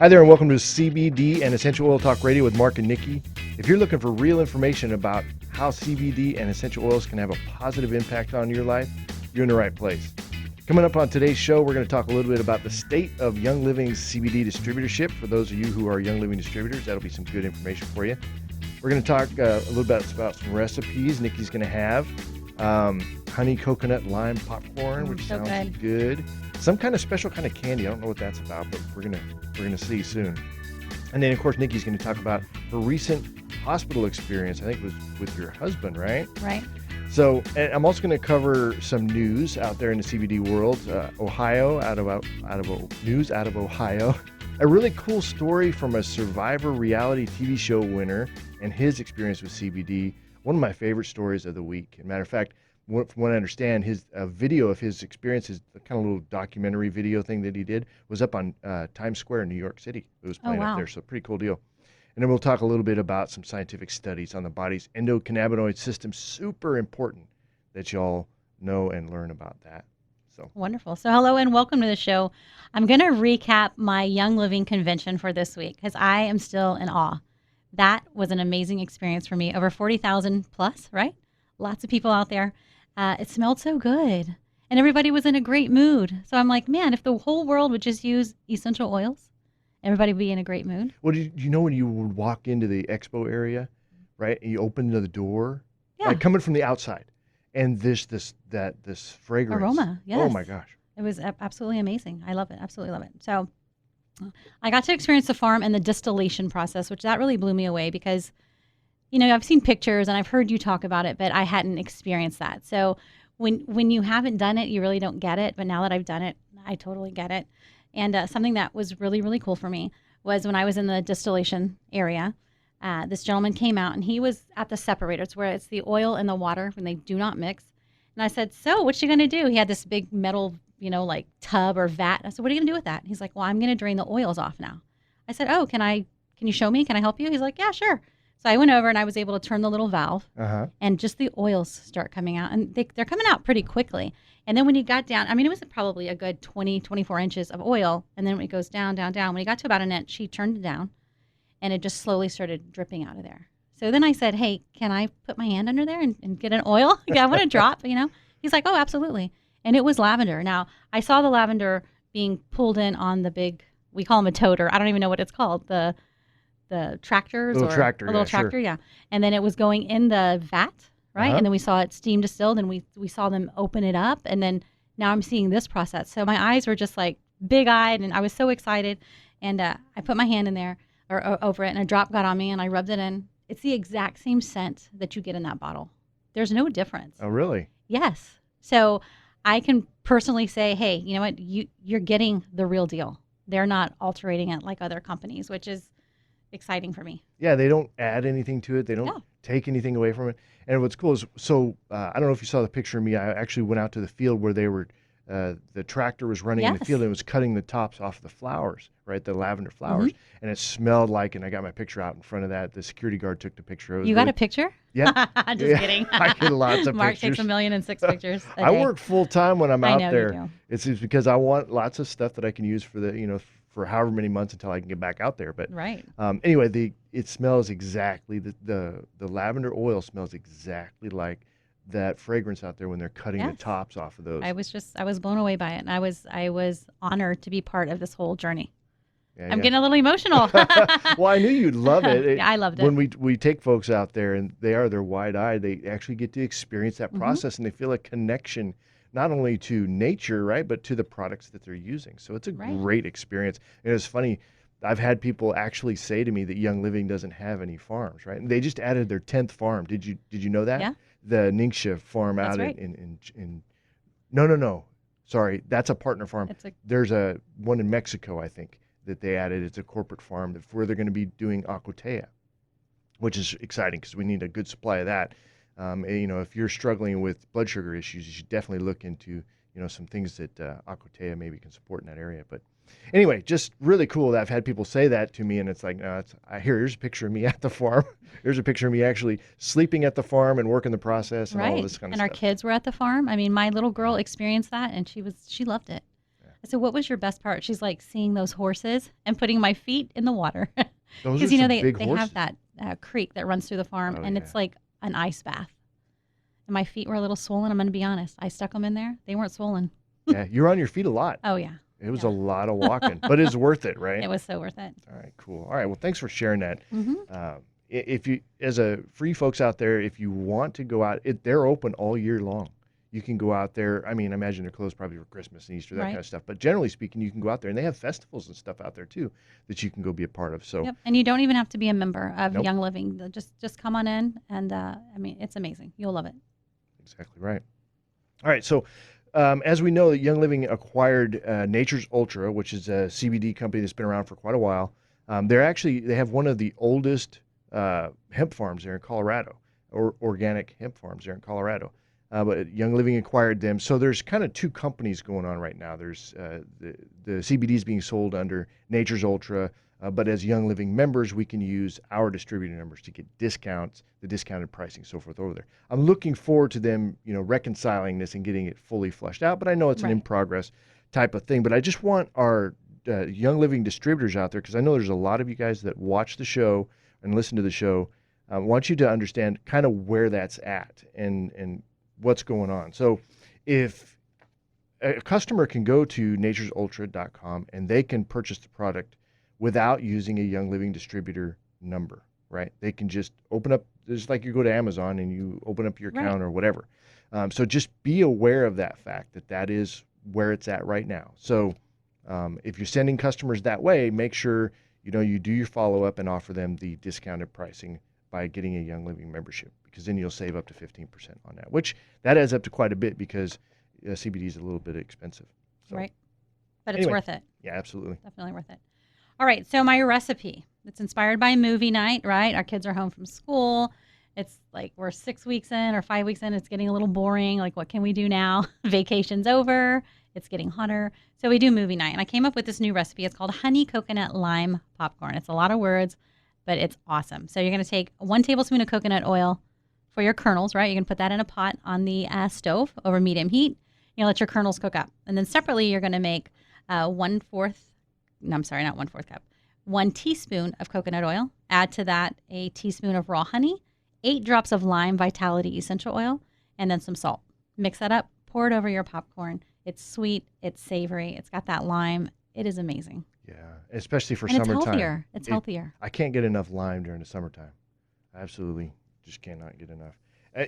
Hi there and welcome to CBD and Essential Oil Talk Radio with Marc and Nikki. If you're looking for real information about how CBD and essential oils can have a positive impact on your life, you're in the right place. Coming up on today's show, we're going to talk a little bit about the state of Young Living's CBD distributorship. For those of you who are Young Living distributors, that'll be some good information for you. We're going to talk a little bit about some recipes Nikki's going to have. Honey coconut lime popcorn, which sounds good. Some kind of special kind of candy. I don't know what that's about, but we're gonna see soon. And then, of course, Nikki's going to talk about her recent hospital experience. I think it was with your husband, right? Right. So, and I'm also going to cover some news out there in the CBD world. Ohio, out of news out of Ohio. A really cool story from a Survivor reality TV show winner and his experience with CBD. One of my favorite stories of the week. As a matter of fact, from what I understand, his video of his experience, his kind of little documentary video thing that he did, was up on Times Square in New York City. It was playing up there, so pretty cool deal. And then we'll talk a little bit about some scientific studies on the body's endocannabinoid system. Super important that y'all know and learn about that. So wonderful. So hello and welcome to the show. I'm going to recap my Young Living convention for this week because I am still in awe. That was an amazing experience for me. Over 40,000 plus, right? Lots of people out there. It smelled so good. And everybody was in a great mood. So I'm like, man, if the whole world would just use essential oils, everybody would be in a great mood. Well, do you know when you would walk into the expo area, right, and you open the door, like coming from the outside, and this fragrance. Aroma, yes. Oh, my gosh. It was absolutely amazing. I love it. Absolutely love it. So I got to experience the farm and the distillation process, which that really blew me away because, you know, I've seen pictures and I've heard you talk about it, but I hadn't experienced that. So when you haven't done it, you really don't get it. But now that I've done it, I totally get it. And something that was really, really cool for me was when I was in the distillation area, this gentleman came out and he was at the separator. It's where it's the oil and the water when they do not mix. And I said, so what's she going to do? He had this big metal, you know, like tub or vat. I said, what are you going to do with that? He's like, well, I'm going to drain the oils off now. I said, oh, can you show me? Can I help you? He's like, yeah, sure. So I went over and I was able to turn the little valve and just the oils start coming out. And they're coming out pretty quickly. And then when he got down, I mean, it was probably a good 20, 24 inches of oil. And then when it goes down, down, down, when he got to about an inch, he turned it down and it just slowly started dripping out of there. So then I said, hey, can I put my hand under there and get an oil? Yeah, I want to drop, you know? He's like, oh, absolutely. And it was lavender. Now, I saw the lavender being pulled in on the big, we call them a toter. I don't even know what it's called. The tractors little tractor, a little tractor, yeah. And then it was going in the vat, right? And then we saw it steam distilled and we saw them open it up. And then now I'm seeing this process. So my eyes were just like big-eyed and I was so excited. And I put my hand in there or over it and a drop got on me and I rubbed it in. It's the exact same scent that you get in that bottle. There's no difference. Oh, really? Yes. So I can personally say, hey, you know what? You're getting the real deal. They're not altering it like other companies, which is exciting for me. Yeah, they don't add anything to it. They don't take anything away from it. And what's cool is, so I don't know if you saw the picture of me. I actually went out to the field where they were, the tractor was running in the field and it was cutting the tops off the flowers, right? The lavender flowers. And it smelled like, and I got my picture out in front of that. The security guard took the picture. You got a picture? Yeah. Just kidding. I get lots of Marc pictures. takes 1,000,006 pictures a day. I work full time when I'm out there. You do. It's just because I want lots of stuff that I can use for the, you know, for however many months until I can get back out there. But anyway, it smells exactly, the lavender oil smells exactly like that fragrance out there when they're cutting the tops off of those. I was blown away by it. And I was honored to be part of this whole journey. I'm getting a little emotional. Well, I knew you'd love it. Yeah, I loved it. When we take folks out there and they're wide-eyed, they actually get to experience that process and they feel a connection not only to nature, right, but to the products that they're using. So it's a great experience. And it's funny, I've had people actually say to me that Young Living doesn't have any farms, right? And they just added their 10th farm. Did you know that? Yeah. The Ningxia farm out in no. Sorry, that's a partner farm. There's one in Mexico, I think, that they added. It's a corporate farm where they're going to be doing Aquatea, which is exciting because we need a good supply of that. You know, if you're struggling with blood sugar issues, you should definitely look into, you know, some things that Aquatea maybe can support in that area. But anyway, just really cool that I've had people say that to me, and it's like, no, here's a picture of me at the farm. Here's a picture of me actually sleeping at the farm and working the process and all this kind of stuff. And our kids were at the farm. I mean, my little girl experienced that, and she loved it. I said, what was your best part? She's like, seeing those horses and putting my feet in the water. Those are Because, some big they horses. have that creek that runs through the farm, Oh, and yeah. it's like an ice bath. And my feet were a little swollen. I'm going to be honest. I stuck them in there. They weren't swollen. Yeah, you're on your feet a lot. Oh, yeah. It was Yeah. a lot of walking, but it's worth it, right? It was so worth it. All right, cool. All right, well, thanks for sharing that. Mm-hmm. If you, for you folks out there, if you want to go out, they're open all year long. You can go out there. I mean, I imagine they're closed probably for Christmas and Easter, that Right. kind of stuff. But generally speaking, you can go out there, and they have festivals and stuff out there too that you can go be a part of. So, Yep. And you don't even have to be a member of Nope. Young Living. Just come on in, and I mean, it's amazing. You'll love it. exactly right. All right, so as we know, that Young Living acquired Nature's Ultra, which is a CBD company that's been around for quite a while. They have one of the oldest hemp farms there in Colorado, or organic hemp farms there in Colorado. But Young Living acquired them. So there's kind of two companies going on right now. There's the CBD is being sold under Nature's Ultra, but as Young Living members, we can use our distributor numbers to get discounts, the discounted pricing, so forth over there. I'm looking forward to them, reconciling this and getting it fully fleshed out. But I know it's an in Right. progress type of thing. But I just want our Young Living distributors out there, because I know there's a lot of you guys that watch the show and listen to the show. I want you to understand kind of where that's at and what's going on. So if a customer can go to naturesultra.com and they can purchase the product without using a Young Living distributor number, right? They can just open up, just like you go to Amazon and you open up your Right. account or whatever. So just be aware of that fact that is where it's at right now. So if you're sending customers that way, make sure you do your follow-up and offer them the discounted pricing by getting a Young Living membership, because then you'll save up to 15% on that, which that adds up to quite a bit because CBD is a little bit expensive. So, Right. But it's anyway. worth it. Yeah, absolutely. Definitely worth it. All right. So my recipe, it's inspired by movie night, right? Our kids are home from school. It's like we're 6 weeks in or 5 weeks in. It's getting a little boring. Like, what can we do now? Vacation's over. It's getting hotter. So we do movie night. And I came up with this new recipe. It's called honey coconut lime popcorn. It's a lot of words, but it's awesome. So you're going to take 1 tablespoon of coconut oil for your kernels, right? You can put that in a pot on the stove over medium heat. You let your kernels cook up. And then separately, you're going to make 1/4 cup, 1 teaspoon of coconut oil. Add to that a teaspoon of raw honey, 8 drops of lime vitality essential oil, and then some salt. Mix that up, pour it over your popcorn. It's sweet, it's savory, it's got that lime. It is amazing. Yeah, especially for And it's summertime. healthier. It's healthier. I can't get enough lime during the summertime. I absolutely just cannot get enough. I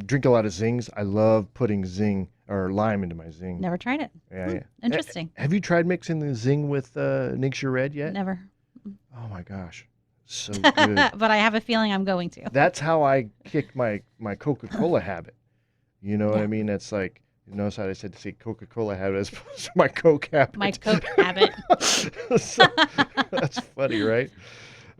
drink a lot of Zings. I love putting Zing or lime into my Zing. Never tried it. Yeah. Interesting. Have you tried mixing the Zing with Nixure Red yet? Never. Oh my gosh, so good. But I have a feeling I'm going to. That's how I kicked my Coca-Cola habit. You know what I mean? That's like, notice how I said to say Coca-Cola habit as opposed to my Coke habit. My Coke habit. So, that's funny, right?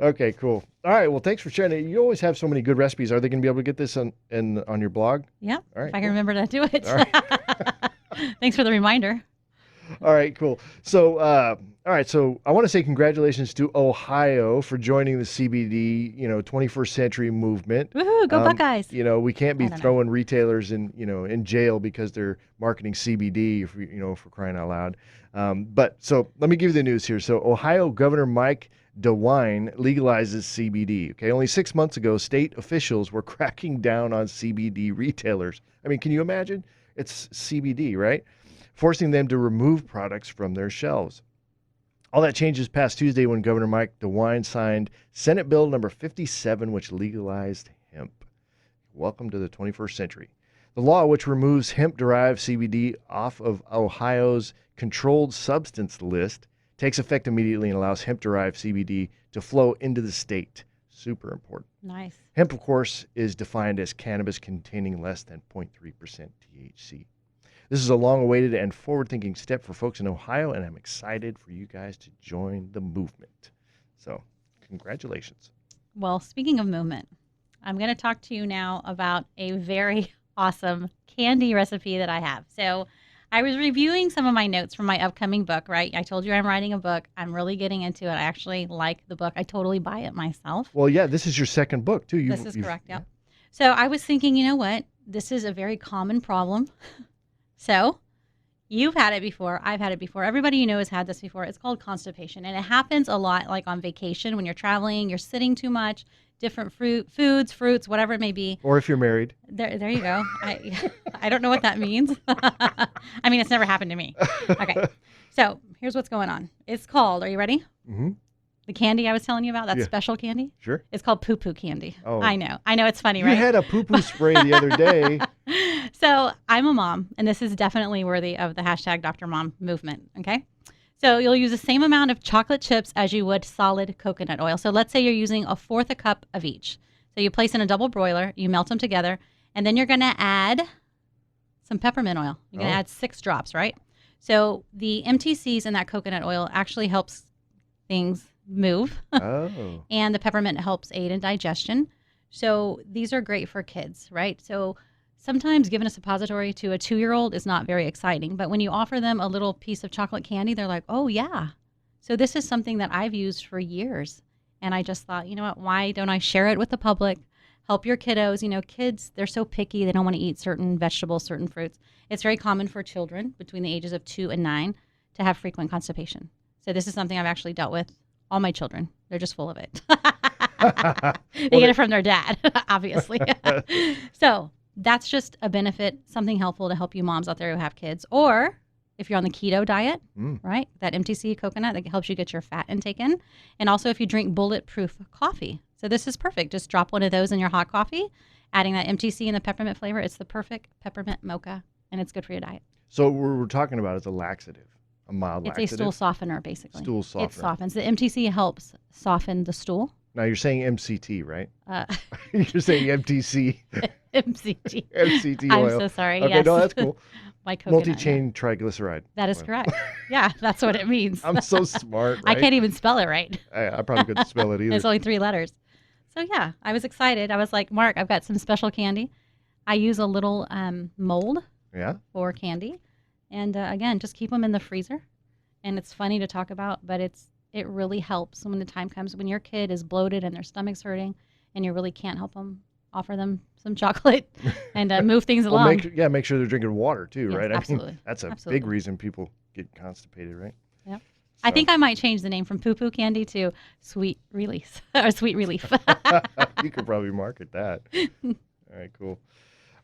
Okay, cool. All right, well, thanks for sharing it. You always have so many good recipes. Are they going to be able to get this on your blog? Yeah. All right, If I cool. can remember to do it. All right. Thanks for the reminder. All right, cool. So, so I want to say congratulations to Ohio for joining the CBD, 21st century movement. Woohoo, go Buckeyes. We can't be I don't know. throwing retailers in jail because they're marketing CBD, for crying out loud. But so let me give you the news here. So Ohio Governor Mike DeWine legalizes CBD. Okay, only 6 months ago, state officials were cracking down on CBD retailers. I mean, can you imagine? It's CBD, right? Forcing them to remove products from their shelves. All that changed this past Tuesday when Governor Mike DeWine signed Senate Bill number 57, which legalized hemp. Welcome to the 21st century. The law, which removes hemp-derived CBD off of Ohio's controlled substance list, takes effect immediately and allows hemp-derived CBD to flow into the state. Super important. Nice. Hemp, of course, is defined as cannabis containing less than 0.3% THC. This is a long-awaited and forward-thinking step for folks in Ohio, and I'm excited for you guys to join the movement. So, congratulations. Well, speaking of movement, I'm going to talk to you now about a very awesome candy recipe that I have. So I was reviewing some of my notes from my upcoming book, right? I told you I'm writing a book. I'm really getting into it. I actually like the book. I totally buy it myself. Well, yeah, this is your second book, too. This is correct, yeah. So I was thinking, you know what? This is a very common problem. So You've had it before. I've had it before. Everybody you know has had this before. It's called constipation. And it happens a lot like on vacation when you're traveling, you're sitting too much, different foods, fruits, whatever it may be. Or if you're married. There you go. I don't know what that means. I mean, it's never happened to me. Okay. So here's what's going on. It's called, are you ready? Mm-hmm. The candy I was telling you about, that Yeah. special candy? Sure. It's called poo-poo candy. Oh. I know. It's funny, You right? had a poo-poo spray the other day. So I'm a mom, and this is definitely worthy of the hashtag Dr. Mom movement, okay? So you'll use the same amount of chocolate chips as you would solid coconut oil. So let's say you're using 1/4 a cup of each. So you place in a double broiler, you melt them together, and then you're going to add some peppermint oil. You're going to add 6 drops, right? So the MTCs in that coconut oil actually helps things move. Oh. And the peppermint helps aid in digestion. So these are great for kids, right? So sometimes giving a suppository to a 2-year-old is not very exciting, but when you offer them a little piece of chocolate candy, they're like, oh yeah. So this is something that I've used for years. And I just thought, you know what, why don't I share it with the public? Help your kiddos. You know, kids, they're so picky. They don't want to eat certain vegetables, certain fruits. It's very common for children between the ages of 2 and 9 to have frequent constipation. So this is something I've actually dealt with. All my children, they're just full of it. They get it from their dad, obviously. So that's just a benefit, something helpful to help you moms out there who have kids. Or if you're on the keto diet, right, that MTC coconut that helps you get your fat intake in. And also if you drink bulletproof coffee. So this is perfect. Just drop one of those in your hot coffee, adding that MTC and the peppermint flavor. It's the perfect peppermint mocha, and it's good for your diet. So what we're talking about is a laxative, a mild laxative. It's a stool softener, basically. Stool softener. It softens. The MTC helps soften the stool. Now you're saying MCT, right? You're saying MTC. MCT. MCT oil. I'm so sorry. Okay, yes. no, that's cool. My coconut. Multi-chain triglyceride. That is oil. correct. Yeah, that's what it means. I'm so smart, right? I can't even spell it right. I probably couldn't spell it either. It's only 3 letters. So yeah, I was excited. I was like, Mark, I've got some special candy. I use a little mold Yeah? for candy. And again, just keep them in the freezer. And it's funny to talk about, but it really helps when the time comes when your kid is bloated and their stomach's hurting and you really can't help them. Offer them some chocolate and move things Well, along. make sure they're drinking water too, Yes, right? absolutely. I mean, that's a Absolutely. big reason people get constipated, right? Yep. I think I might change the name from poo-poo candy to sweet release or sweet relief. You could probably market that. All right, cool.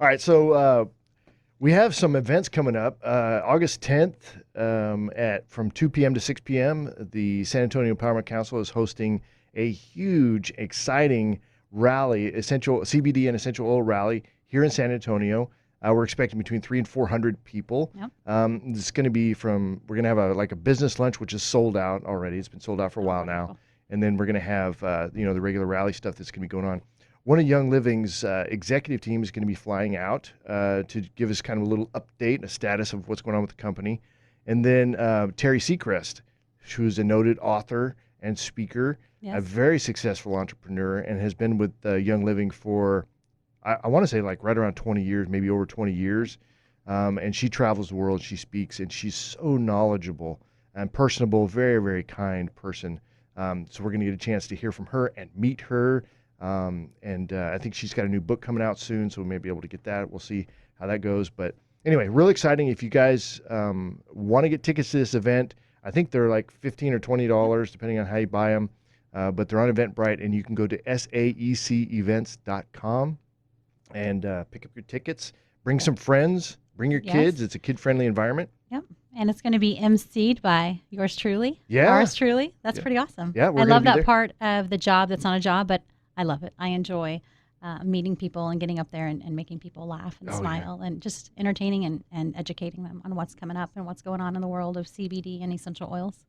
All right, so we have some events coming up. August 10th from 2 p.m. to 6 p.m., the San Antonio Empowerment Council is hosting a huge, exciting rally, CBD and essential oil rally here in San Antonio. We're expecting between 300 and 400 people. Yep. It's going to be we're going to have a business lunch, which is sold out already. It's been sold out for a while now. Wonderful. And then we're going to have, the regular rally stuff that's going to be going on. One of Young Living's executive team is going to be flying out to give us kind of a little update and a status of what's going on with the company. And then Terry Seacrest, who's a noted author and speaker, Yes. a very successful entrepreneur, and has been with Young Living for, I want to say like right around 20 years, maybe over 20 years. And she travels the world, she speaks, and she's so knowledgeable and personable, very, very kind person. So we're going to get a chance to hear from her and meet her. And I think she's got a new book coming out soon, so we may be able to get that. We'll see how that goes. But anyway, real exciting. If you guys want to get tickets to this event, I think they're like $15 or $20, depending on how you buy them. But they're on Eventbrite, and you can go to saecevents.com and pick up your tickets. Bring some friends. Bring your kids. It's a kid-friendly environment. Yep. And it's going to be emceed by yours truly. Yeah. Ours truly. That's pretty awesome. Yeah, we're I gonna love be that there. part of the job that's not a job, but I love it. I enjoy meeting people and getting up there and making people laugh and smile and just entertaining and educating them on what's coming up and what's going on in the world of CBD and essential oils.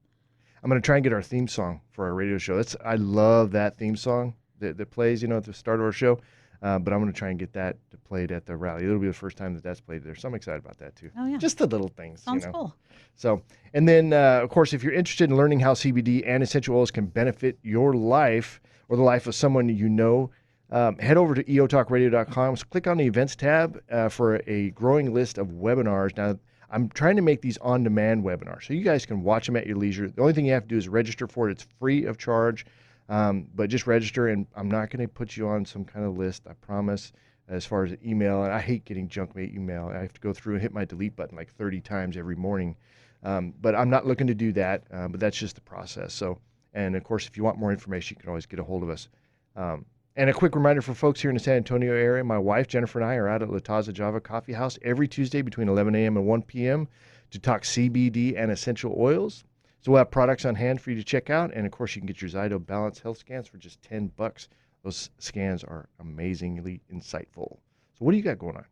I'm going to try and get our theme song for our radio show. I love that theme song that plays, at the start of our show. But I'm going to try and get that played at the rally. It'll be the first time that's played there. So I'm excited about that too. Oh, yeah. Just the little things. Sounds cool. So, and then, of course, if you're interested in learning how CBD and essential oils can benefit your life or the life of someone you know, head over to eotalkradio.com. So click on the events tab for a growing list of webinars. Now, I'm trying to make these on-demand webinars, so you guys can watch them at your leisure. The only thing you have to do is register for it. It's free of charge, but just register, and I'm not going to put you on some kind of list, I promise. as far as email. And I hate getting junk mail email. I have to go through and hit my delete button like 30 times every morning. But I'm not looking to do that. But that's just the process. So, and of course, if you want more information, you can always get a hold of us. And a quick reminder for folks here in the San Antonio area, my wife, Jennifer, and I are out at La Taza Java Coffee House every Tuesday between 11 a.m. and 1 p.m. to talk CBD and essential oils. So we'll have products on hand for you to check out. And, of course, you can get your Zyto Balance Health Scans for just $10. Those scans are amazingly insightful. So what do you got going on?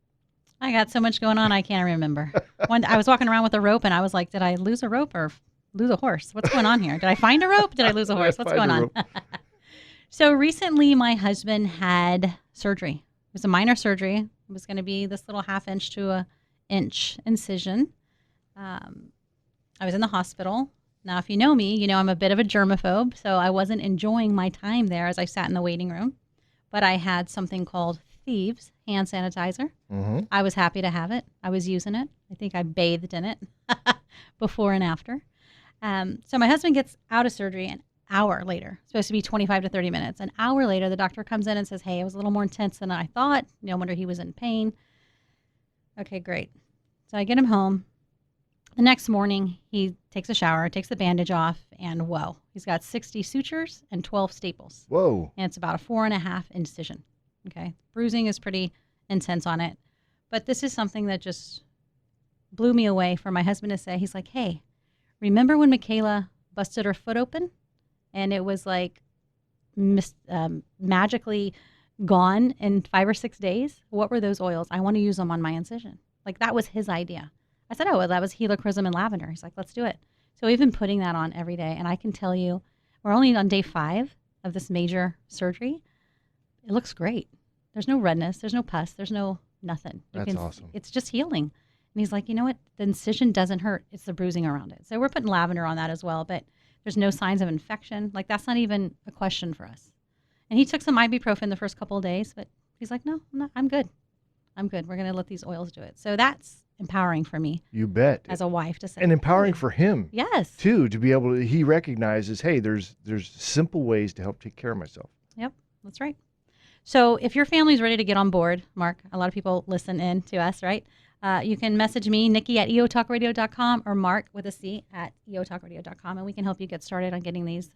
I got so much going on, I can't remember. I was walking around with a rope, and I was like, did I lose a rope or lose a horse? What's going on here? Did I find a rope? Did I lose a horse? What's going on? So recently, my husband had surgery. It was a minor surgery. It was going to be this little 1/2 inch to 1 inch incision. I was in the hospital. Now, if you know me, you know I'm a bit of a germaphobe, so I wasn't enjoying my time there as I sat in the waiting room. But I had something called Thieves hand sanitizer. Mm-hmm. I was happy to have it. I was using it. I think I bathed in it before and after. So my husband gets out of surgery an hour later. It's supposed to be 25 to 30 minutes. An hour later, the doctor comes in and says, hey, it was a little more intense than I thought. No wonder he was in pain. Okay, great. So I get him home. The next morning, he takes a shower, takes the bandage off, and whoa, he's got 60 sutures and 12 staples. Whoa. And it's about a 4.5 incision. Okay. Bruising is pretty intense on it. But this is something that just blew me away for my husband to say. He's like, hey, remember when Michaela busted her foot open and it was like magically gone in 5 or 6 days? What were those oils? I want to use them on my incision. Like that was his idea. I said, oh, well, that was helichrysum and lavender. He's like, let's do it. So we've been putting that on every day. And I can tell you, we're only on day 5 of this major surgery. It looks great. There's no redness. There's no pus. There's no nothing. That's awesome. It's just healing. And he's like, you know what? The incision doesn't hurt. It's the bruising around it. So we're putting lavender on that as well. But there's no signs of infection. Like that's not even a question for us. And he took some ibuprofen the first couple of days. But he's like, no, I'm good. I'm good. We're going to let these oils do it. So that's empowering for me. You bet. As a wife to say. And empowering for him. Yes. Too, to be able to, he recognizes, hey, there's simple ways to help take care of myself. Yep, that's right. So if your family's ready to get on board, Mark, a lot of people listen in to us, right? You can message me, Nikki at eotalkradio.com or Marc with a C at eotalkradio.com, and we can help you get started on getting these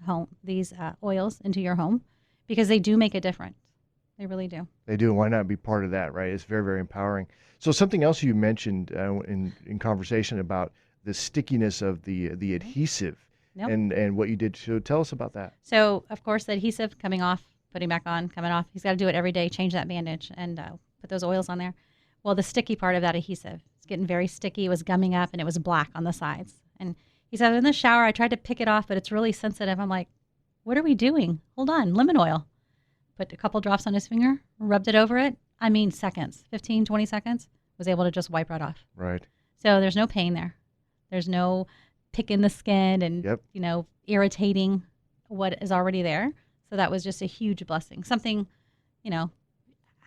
oils into your home because they do make a difference. They really do. They do. Why not be part of that, right? It's very, very empowering. So something else you mentioned in conversation about the stickiness of the adhesive and what you did. So tell us about that. So, of course, the adhesive coming off, putting back on, coming off. He's got to do it every day, change that bandage, and put those oils on there. Well, the sticky part of that adhesive, it's getting very sticky. It was gumming up, and it was black on the sides. And he said, in the shower, I tried to pick it off, but it's really sensitive. I'm like, what are we doing? Hold on, lemon oil. Put a couple drops on his finger, rubbed it over it. I mean, seconds, 15, 20 seconds, was able to just wipe right off. Right. So there's no pain there. There's no picking the skin and, irritating what is already there. So that was just a huge blessing. Something,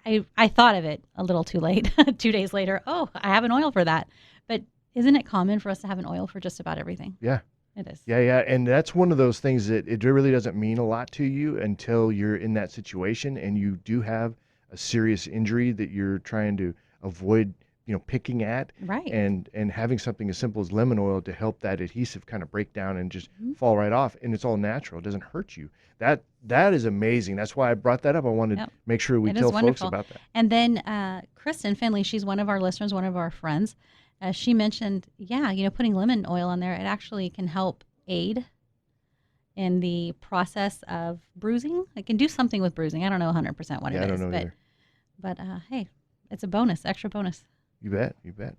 I thought of it a little too late. 2 days later, oh, I have an oil for that. But isn't it common for us to have an oil for just about everything? Yeah. It is. Yeah. And that's one of those things that it really doesn't mean a lot to you until you're in that situation and you do have a serious injury that you're trying to avoid, picking at. Right. And having something as simple as lemon oil to help that adhesive kind of break down and just fall right off. And it's all natural. It doesn't hurt you. That is amazing. That's why I brought that up. I wanted to make sure we tell folks about that. And then Kristen Finley, she's one of our listeners, one of our friends. She mentioned, putting lemon oil on there, it actually can help aid in the process of bruising. It can do something with bruising. I don't know 100% what it is. I don't know either. But hey, it's a bonus, extra bonus. You bet. All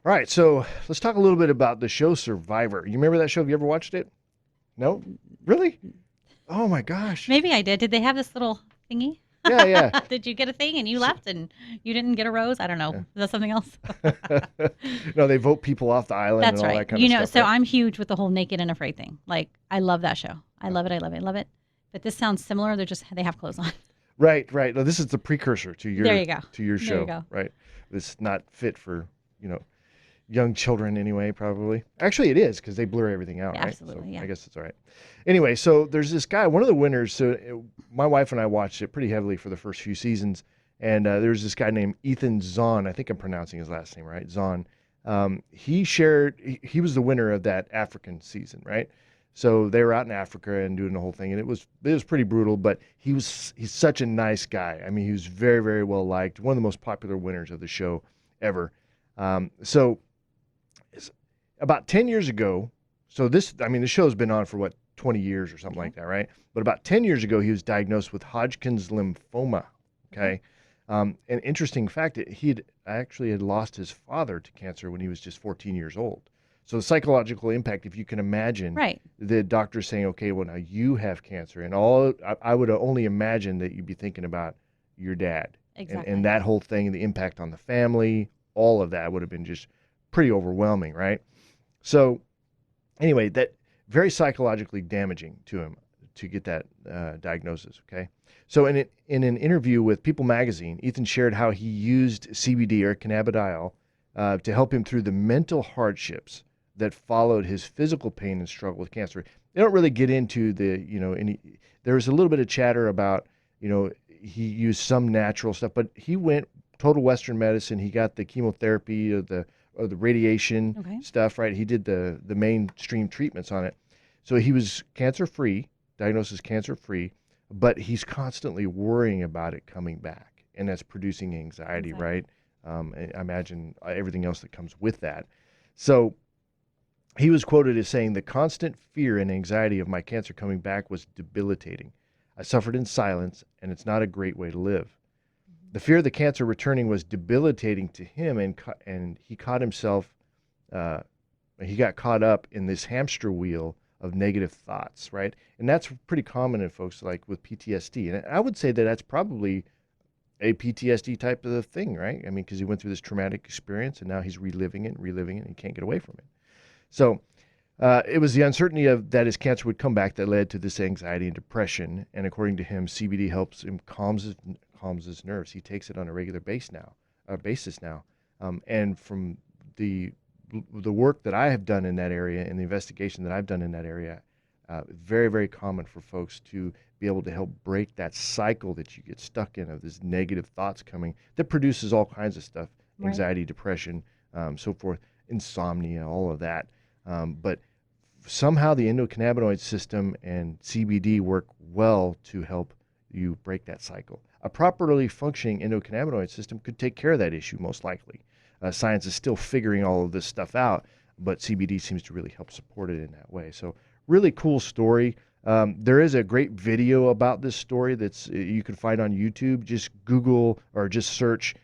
right, so let's talk a little bit about the show Survivor. You remember that show? Have you ever watched it? No? Really? Oh, my gosh. Maybe I did. Did they have this little thingy? Yeah. Did you get a thing and you left and you didn't get a rose? I don't know. Is that something else? No, they vote people off the island and all that kind of stuff. So I'm huge with the whole naked and afraid thing. Like, I love that show. I love it. But this sounds similar. They have clothes on. Right. No, this is the precursor to your there you go. To your show. There you go. Right. It's not fit for, young children anyway, probably. Actually, it is because they blur everything out, right? Absolutely, so I guess it's all right. Anyway, so there's this guy, one of the winners. So my wife and I watched it pretty heavily for the first few seasons, And there's this guy named Ethan Zohn. I think I'm pronouncing his last name right, Zohn. He was the winner of that African season, right? So they were out in Africa and doing the whole thing, and it was pretty brutal. But he's such a nice guy. I mean, he was very, very well liked. One of the most popular winners of the show ever. So about 10 years ago, the show's been on for what, 20 years or something like that, right? But about 10 years ago, he was diagnosed with Hodgkin's lymphoma. Okay. An interesting fact, he actually had lost his father to cancer when he was just 14 years old. So the psychological impact, if you can imagine, Right. the doctor saying, okay, well, now you have cancer. And I would only imagine that you'd be thinking about your dad. Exactly. And that whole thing, the impact on the family, all of that would have been just pretty overwhelming, right? So anyway, that very psychologically damaging to him to get that diagnosis, okay? So in an interview with People Magazine, Ethan shared how he used CBD or cannabidiol to help him through the mental hardships that followed his physical pain and struggle with cancer. They don't really get into there was a little bit of chatter about, he used some natural stuff, but he went total Western medicine. He got the chemotherapy or the radiation stuff, right? He did the mainstream treatments on it. So he was cancer-free, diagnosed as cancer-free, but he's constantly worrying about it coming back, and that's producing anxiety, right? I imagine everything else that comes with that. So he was quoted as saying, "The constant fear and anxiety of my cancer coming back was debilitating. I suffered in silence, and it's not a great way to live." The fear of the cancer returning was debilitating to him, and he caught himself, he got caught up in this hamster wheel of negative thoughts, right? And that's pretty common in folks like with PTSD. And I would say that that's probably a PTSD type of thing, right? I mean, because he went through this traumatic experience, and now he's reliving it, and he can't get away from it. So it was the uncertainty of that his cancer would come back that led to this anxiety and depression. And according to him, CBD helps him calms his nerves. He takes it on a regular basis now. And from the work that I have done in that area and the investigation that I've done in that area, very, very common for folks to be able to help break that cycle that you get stuck in of this negative thoughts coming that produces all kinds of stuff, anxiety, depression, so forth, insomnia, all of that. But somehow the endocannabinoid system and CBD work well to help you break that cycle. A properly functioning endocannabinoid system could take care of that issue, most likely. Science is still figuring all of this stuff out, but CBD seems to really help support it in that way. So really cool story. There is a great video about this story that's you can find on YouTube. Just Google or just search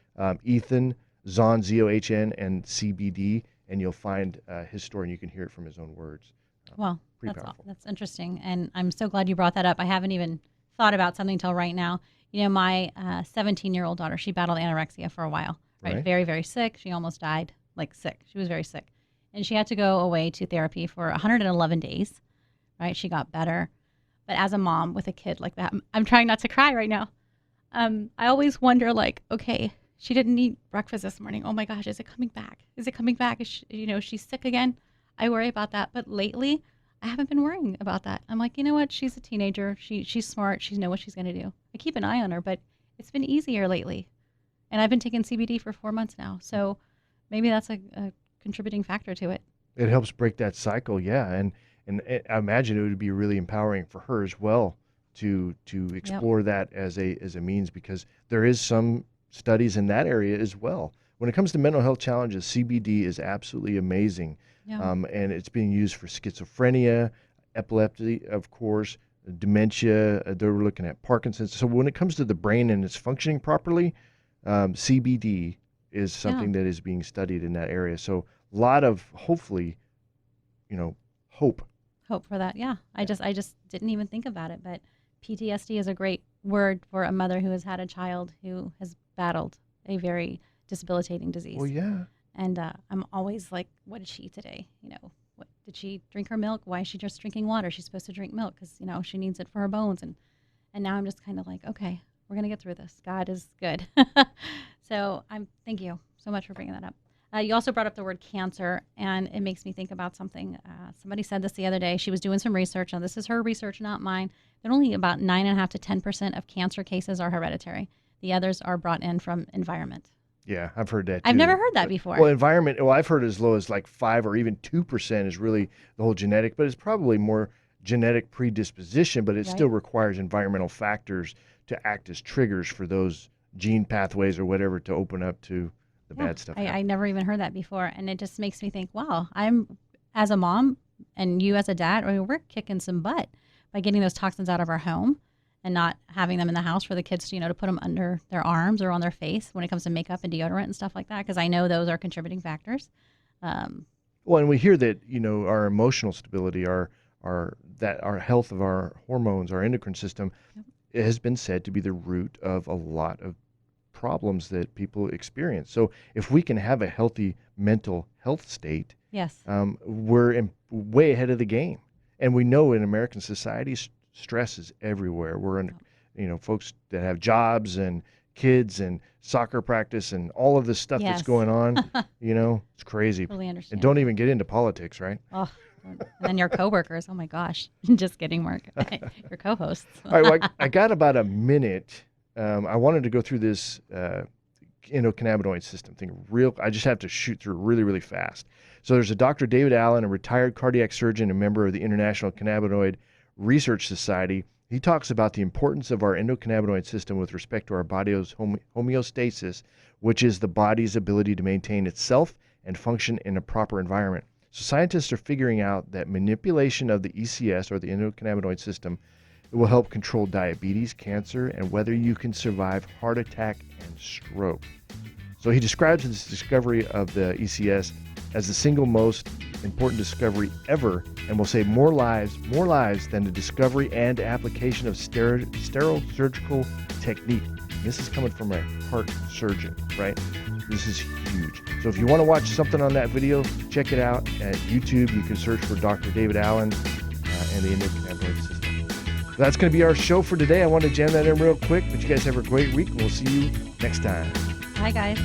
Ethan Zohn, Zohn, and CBD, and you'll find his story, and you can hear it from his own words. Well, Pretty powerful. That's interesting, and I'm so glad you brought that up. I haven't even thought about something till right now. My 17-year-old daughter, she battled anorexia for a while, right? Very, very sick. She almost died, sick. She was very sick. And she had to go away to therapy for 111 days, right? She got better. But as a mom with a kid like that, I'm trying not to cry right now. I always wonder, okay, she didn't eat breakfast this morning. Oh my gosh, is it coming back? Is it coming back? Is she, she's sick again? I worry about that. But lately, I haven't been worrying about that. I'm like, you know what? She's a teenager. She's smart. She knows what she's going to do. I keep an eye on her, but it's been easier lately. And I've been taking CBD for 4 months now. So maybe that's a contributing factor to it. It helps break that cycle, yeah. And I imagine it would be really empowering for her as well to explore that as a means, because there is some studies in that area as well. When it comes to mental health challenges, CBD is absolutely amazing. Yeah. And it's being used for schizophrenia, epilepsy, of course, dementia. They're looking at Parkinson's. So when it comes to the brain and it's functioning properly, CBD is something that is being studied in that area. So a lot of, hopefully, hope. Hope for that, yeah. I just didn't even think about it, but PTSD is a great word for a mother who has had a child who has battled a very debilitating disease. Well, yeah. And I'm always like, what did she eat today? What did she drink her milk? Why is she just drinking water? She's supposed to drink milk because, she needs it for her bones. And now I'm just kind of like, okay, we're going to get through this. God is good. So thank you so much for bringing that up. You also brought up the word cancer, and it makes me think about something. Somebody said this the other day. She was doing some research. Now, this is her research, not mine. That only about 9.5 to 10% of cancer cases are hereditary. The others are brought in from environment. Yeah, I've heard that too. I've never heard that before. Well, environment, well, I've heard as low as like 5 or even 2% is really the whole genetic, but it's probably more genetic predisposition, but it still requires environmental factors to act as triggers for those gene pathways or whatever to open up to the bad stuff. I never even heard that before. And it just makes me think, wow, I'm, as a mom and you as a dad, I mean, we're kicking some butt by getting those toxins out of our home and not having them in the house for the kids to, to put them under their arms or on their face when it comes to makeup and deodorant and stuff like that, because I know those are contributing factors. Well, and we hear that, our emotional stability, our health of our hormones, our endocrine system, it has been said to be the root of a lot of problems that people experience. So if we can have a healthy mental health state, yes, we're way ahead of the game. And we know in American society, stress is everywhere. We're in, folks that have jobs and kids and soccer practice and all of this stuff that's going on, it's crazy. Totally understand. And don't even get into politics, right? Oh, and then your coworkers. Oh my gosh. Just kidding, Mark. Your co-hosts. All right, well, I got about a minute. I wanted to go through this endocannabinoid system thing I just have to shoot through really, really fast. So there's a Dr. David Allen, a retired cardiac surgeon and member of the International Cannabinoid Research Society. He talks about the importance of our endocannabinoid system with respect to our body's homeostasis, which is the body's ability to maintain itself and function in a proper environment. So scientists are figuring out that manipulation of the ECS, or the endocannabinoid system, will help control diabetes, cancer, and whether you can survive heart attack and stroke. So he describes this discovery of the ECS as the single most important discovery ever, and will save more lives than the discovery and application of sterile surgical technique. This is coming from a heart surgeon, right? This is huge. So if you want to watch something on that video, check it out at YouTube. You can search for Dr. David Allen and the endocannabinoid system. That's going to be our show for today. I want to jam that in real quick, but you guys have a great week, and we'll see you next time. Bye, guys.